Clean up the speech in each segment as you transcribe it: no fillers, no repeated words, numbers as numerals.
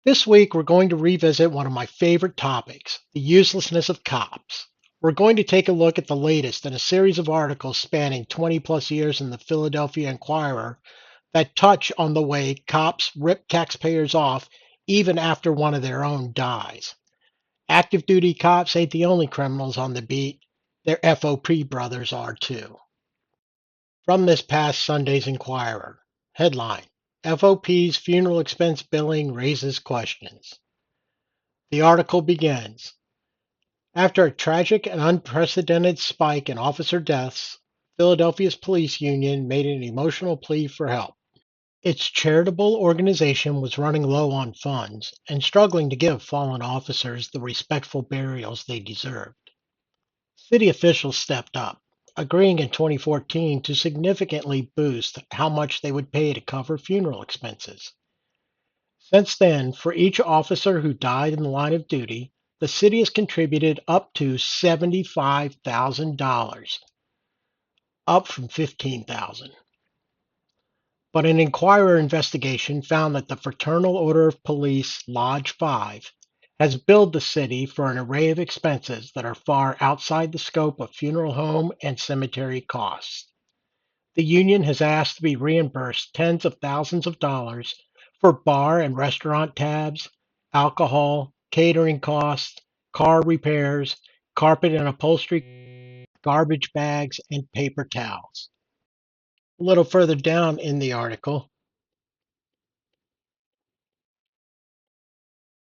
This week, we're going to revisit one of my favorite topics, the uselessness of cops. We're going to take a look at the latest in a series of articles spanning 20 plus years in the Philadelphia Inquirer that touch on the way cops rip taxpayers off even after one of their own dies. Active duty cops ain't the only criminals on the beat, their FOP brothers are too. From this past Sunday's Inquirer, headline: FOP's funeral expense billing raises questions. The article begins: after a tragic and unprecedented spike in officer deaths, Philadelphia's police union made an emotional plea for help. Its charitable organization was running low on funds and struggling to give fallen officers the respectful burials they deserved. City officials stepped up, agreeing in 2014 to significantly boost how much they would pay to cover funeral expenses. Since then, for each officer who died in the line of duty, the city has contributed up to $75,000, up from $15,000. But an Inquirer investigation found that the Fraternal Order of Police Lodge 5 has billed the city for an array of expenses that are far outside the scope of funeral home and cemetery costs. The union has asked to be reimbursed tens of thousands of dollars for bar and restaurant tabs, alcohol, catering costs, car repairs, carpet and upholstery, garbage bags, and paper towels. A little further down in the article,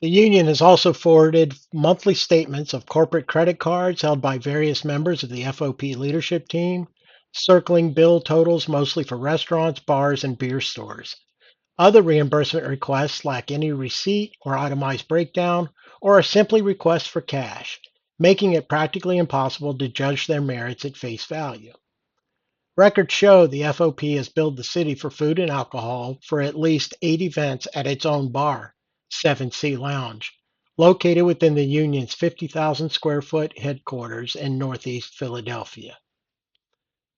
the union has also forwarded monthly statements of corporate credit cards held by various members of the FOP leadership team, circling bill totals mostly for restaurants, bars, and beer stores. Other reimbursement requests lack any receipt or itemized breakdown, or are simply requests for cash, making it practically impossible to judge their merits at face value. Records show the FOP has billed the city for food and alcohol for at least 8 events at its own bar, 7C Lounge, located within the union's 50,000 square foot headquarters in Northeast Philadelphia.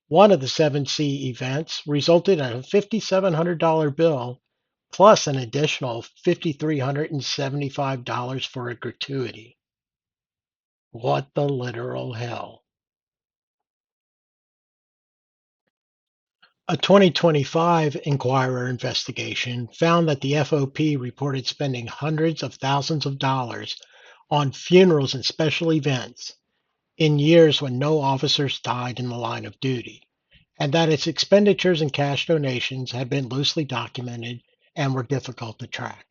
One of the 7C events resulted in a $5,700 bill plus an additional $5,375 for a gratuity. What the literal hell? A 2025 Inquirer investigation found that the FOP reported spending hundreds of thousands of dollars on funerals and special events in years when no officers died in the line of duty, and that its expenditures and cash donations had been loosely documented and were difficult to track.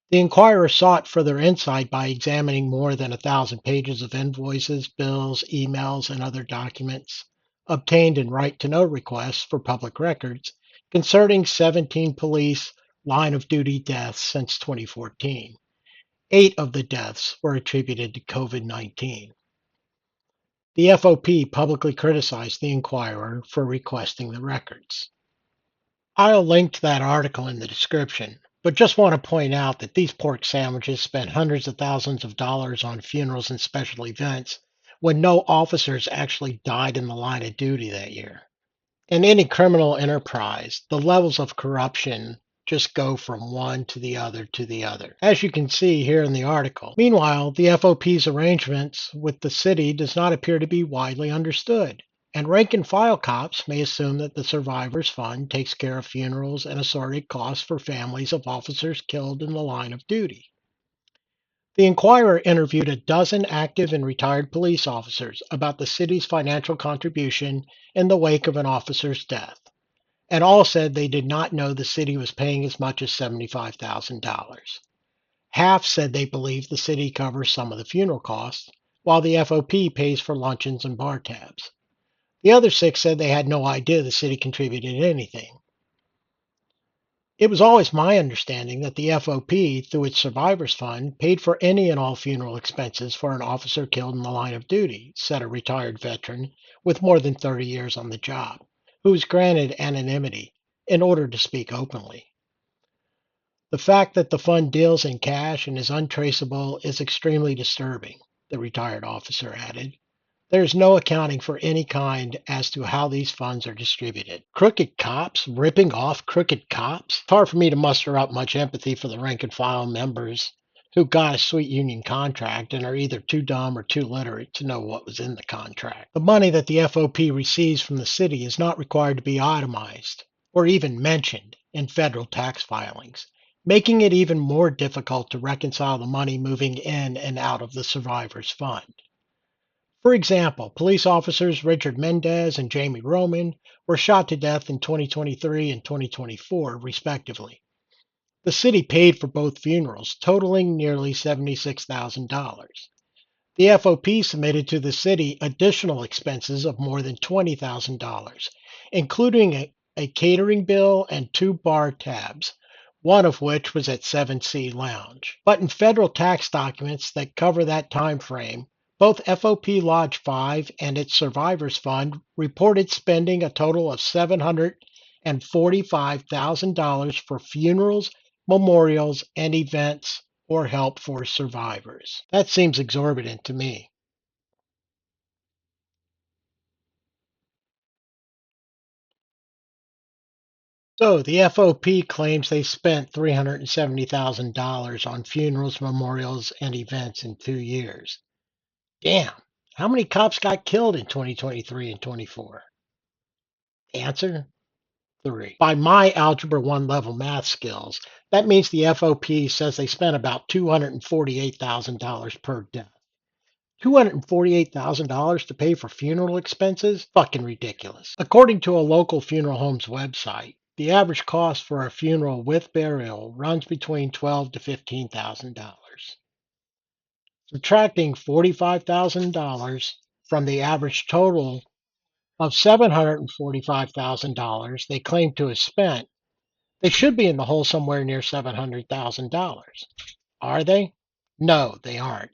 The Inquirer sought further insight by examining more than 1,000 pages of invoices, bills, emails, and other documents obtained in right to know requests for public records concerning 17 police line of duty deaths since 2014. 8 of the deaths were attributed to COVID 19. The FOP publicly criticized the Inquirer for requesting the records. I'll link to that article in the description, but just want to point out that these pork sandwiches spent hundreds of thousands of dollars on funerals and special events when no officers actually died in the line of duty that year. In any criminal enterprise, the levels of corruption just go from one to the other to the other, as you can see here in the article. Meanwhile, the FOP's arrangements with the city does not appear to be widely understood, and rank and file cops may assume that the Survivors Fund takes care of funerals and assorted costs for families of officers killed in the line of duty. The Inquirer interviewed a dozen active and retired police officers about the city's financial contribution in the wake of an officer's death, and all said they did not know the city was paying as much as $75,000. Half said they believe the city covers some of the funeral costs, while the FOP pays for luncheons and bar tabs. The other 6 said they had no idea the city contributed anything. It was always my understanding that the FOP, through its Survivors Fund, paid for any and all funeral expenses for an officer killed in the line of duty, said a retired veteran with more than 30 years on the job, who was granted anonymity in order to speak openly. The fact that the fund deals in cash and is untraceable is extremely disturbing, the retired officer added. There's no accounting for any kind as to how these funds are distributed. Crooked cops ripping off crooked cops? It's hard for me to muster up much empathy for the rank and file members who got a sweet union contract and are either too dumb or too literate to know what was in the contract. The money that the FOP receives from the city is not required to be itemized or even mentioned in federal tax filings, making it even more difficult to reconcile the money moving in and out of the survivors fund. For example, police officers Richard Mendez and Jamie Roman were shot to death in 2023 and 2024, respectively. The city paid for both funerals, totaling nearly $76,000. The FOP submitted to the city additional expenses of more than $20,000, including a catering bill and two bar tabs, one of which was at 7C Lounge. But in federal tax documents that cover that time frame, both FOP Lodge 5 and its Survivors Fund reported spending a total of $745,000 for funerals, memorials, and events or help for survivors. That seems exorbitant to me. So the FOP claims they spent $370,000 on funerals, memorials, and events in 2 years. Damn. How many cops got killed in 2023 and 24? Answer: three. By my Algebra 1 level math skills, that means the FOP says they spent about $248,000 per death. $248,000 to pay for funeral expenses? Fucking ridiculous. According to a local funeral home's website, the average cost for a funeral with burial runs between $12,000 to $15,000. Subtracting $45,000 from the average total of $745,000 they claim to have spent, they should be in the hole somewhere near $700,000. Are they? No, they aren't.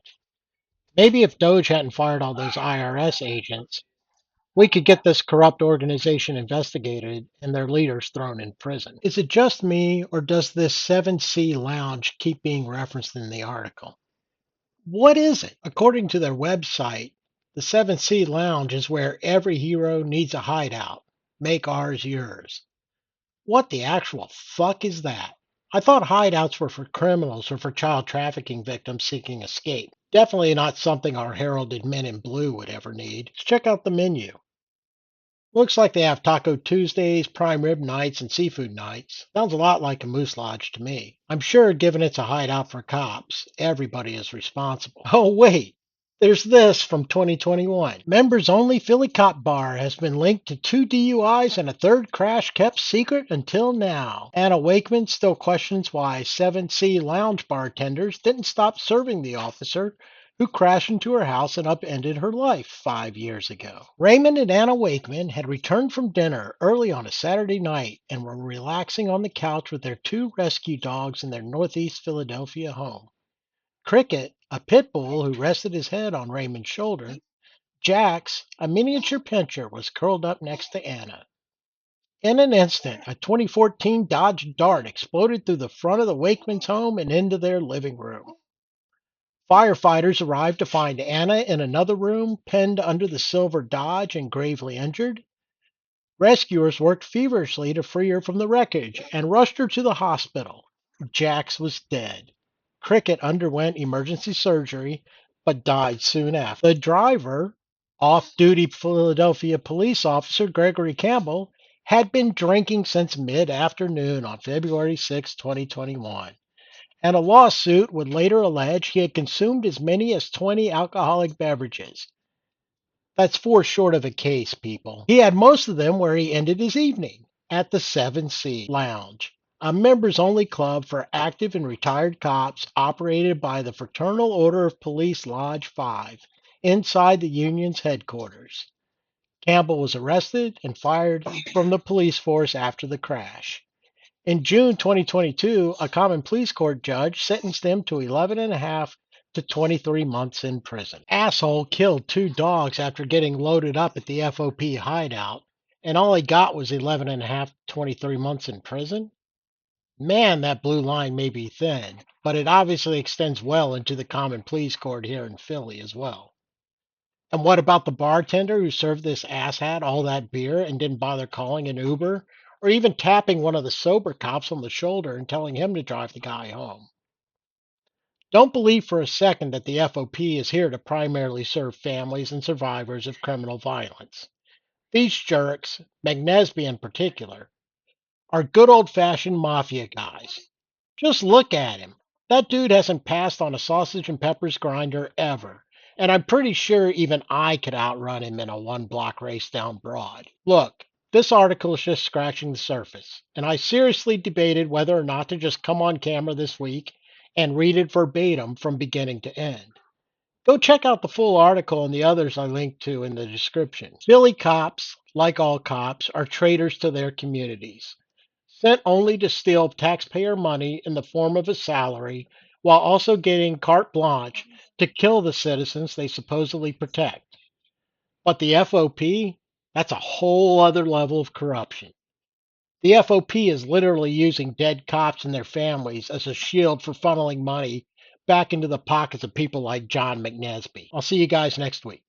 Maybe if Doge hadn't fired all those IRS agents, we could get this corrupt organization investigated and their leaders thrown in prison. Is it just me, or does this 7C Lounge keep being referenced in the article? What is it? According to their website, the 7C Lounge is where every hero needs a hideout. Make ours yours. What the actual fuck is that? I thought hideouts were for criminals or for child trafficking victims seeking escape. Definitely not something our heralded men in blue would ever need. Let's check out the menu. Looks like they have Taco Tuesdays, prime rib nights, and seafood nights. Sounds a lot like a Moose Lodge to me. I'm sure, given it's a hideout for cops, everybody is responsible. Oh, wait. There's this from 2021. Members only Philly Cop Bar has been linked to 2 DUIs and a third crash kept secret until now. Anna Wakeman still questions why 7C Lounge bartenders didn't stop serving the officer who crashed into her house and upended her life 5 years ago. Raymond and Anna Wakeman had returned from dinner early on a Saturday night and were relaxing on the couch with their two rescue dogs in their Northeast Philadelphia home. Cricket, a pit bull who rested his head on Raymond's shoulder, Jax, a miniature pinscher, was curled up next to Anna. In an instant, a 2014 Dodge Dart exploded through the front of the Wakeman's home and into their living room. Firefighters arrived to find Anna in another room, pinned under the silver Dodge and gravely injured. Rescuers worked feverishly to free her from the wreckage and rushed her to the hospital. Jax was dead. Cricket underwent emergency surgery but died soon after. The driver, off duty Philadelphia police officer Gregory Campbell, had been drinking since mid afternoon on February 6, 2021, and a lawsuit would later allege he had consumed as many as 20 alcoholic beverages. That's four short of a case, people. He had most of them where he ended his evening, at the 7C Lounge, a members only club for active and retired cops operated by the Fraternal Order of Police Lodge 5 inside the union's headquarters. Campbell was arrested and fired from the police force after the crash. In June 2022, a common pleas court judge sentenced him to 11 and a half to 23 months in prison. Asshole killed two dogs after getting loaded up at the FOP hideout, and all he got was 11 and a half to 23 months in prison? Man, that blue line may be thin, but it obviously extends well into the common pleas court here in Philly as well. And what about the bartender who served this asshat all that beer and didn't bother calling an Uber or even tapping one of the sober cops on the shoulder and telling him to drive the guy home? Don't believe for a second that the FOP is here to primarily serve families and survivors of criminal violence. These jerks, McNesby in particular, are good old fashioned mafia guys. Just look at him. That dude hasn't passed on a sausage and peppers grinder ever. And I'm pretty sure even I could outrun him in a one block race down Broad. Look, this article is just scratching the surface, and I seriously debated whether or not to just come on camera this week and read it verbatim from beginning to end. Go check out the full article and the others I linked to in the description. Philly cops, like all cops, are traitors to their communities, sent only to steal taxpayer money in the form of a salary while also getting carte blanche to kill the citizens they supposedly protect. But the FOP, that's a whole other level of corruption. The FOP is literally using dead cops and their families as a shield for funneling money back into the pockets of people like John McNesby. I'll see you guys next week.